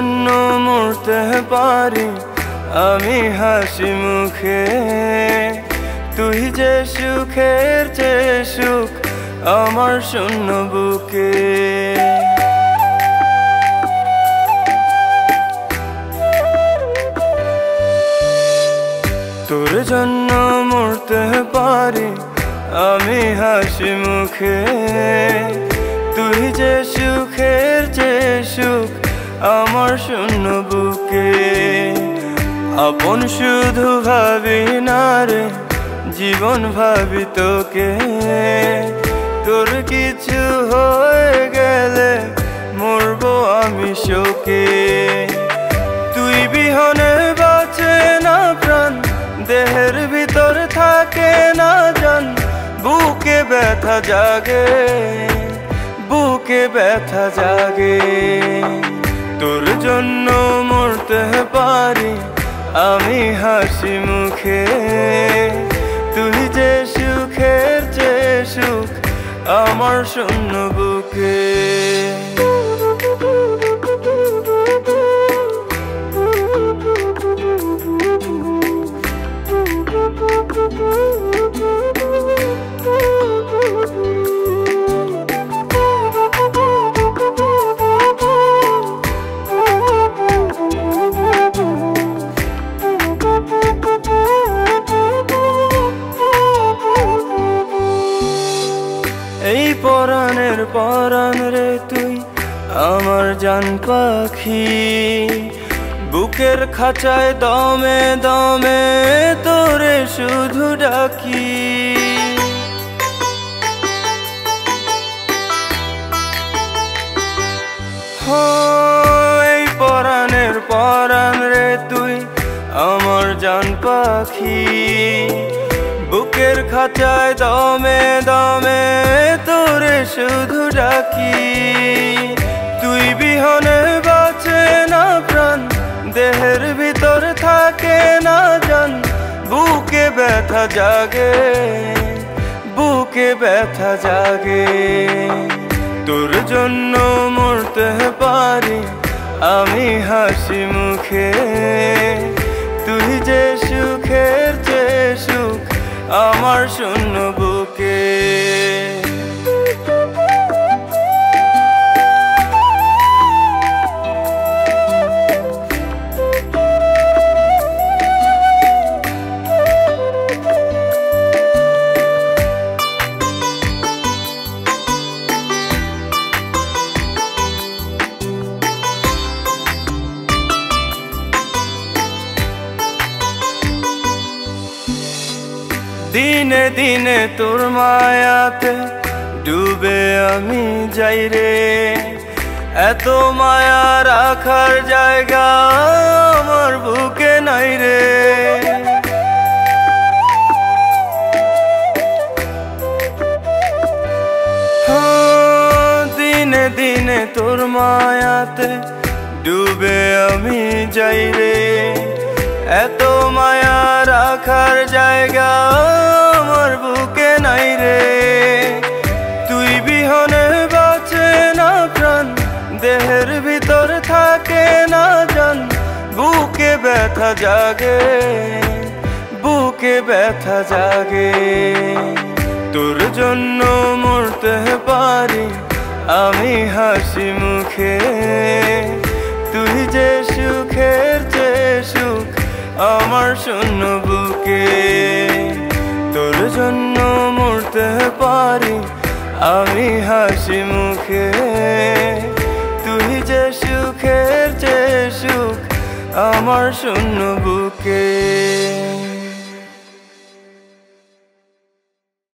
জন্য মরতে পারি আমি হাসি মুখে, তুই যে সুখের চেয়ে সুখ আমার শূন্য বুকে। তোর জন্য মরতে পারি আমি হাসি মুখে, তুই যে সুখের চেয়ে সুখ আমার শূন্য বুকে। আপন শুধু ভাবি না রে, জীবন ভাবি তোকে। তোর কিছু হয়ে গেলে মরবো আমি শোকে। তুই বিহনে বাঁচে না প্রাণ, দেহের ভিতর থাকে না জান। বুকে ব্যথা জাগে, বুকে ব্যথা জাগে। তোর জন্য মরতে পারি আমি হাসি মুখে, তুই যে সুখের চেয়ে সুখ আমার শূন্য বুকে। এই পরাণের পরাণ রে তুই আমার জান পাখি, বুকের খাঁচায় দমে দমে তোরে শুধু ডাকি। এই পরাণের পরাণ রে তুই আমার জান পাখি, বুকের খাঁচায় দমে দমে তোরে শুধু ডাকি। তুই বিহনে বাঁচে না প্রাণ, দেহের ভিতর থাকে না জান। বুকে ব্যথা জাগে, বুকে ব্যথা জাগে। তোর জন্য মরতে পারি আমি হাসি মুখে, তুই যে সুখের চেয়ে সুখ আমার শূন্য বুকে। দিনে দিনে তোর মায়াতে ডুবে আমি যাই রে, এত মায়া রাখার জায়গা আমার বুকে নাই রে। দিনে দিনে তোর মায়াতে ডুবে আমি যাই রে, এত মায়া রাখার জায়গা আমার বুকে নাই রে। তুই বিহনে বাঁচে না প্রাণ, দেহের ভিতর থাকে না জান। বুকে ব্যথা জাগে, বুকে ব্যথা জাগে। তোর জন্য মরতে পারি আমি হাসি মুখে, তুই যে সুখের চেয়ে সুখ আমার শূন্য বুকে। তোর জন্য মরতে পারি আমি হাসি মুখে, তুই যে সুখের চেয়ে সুখ আমার শূন্য বুকে।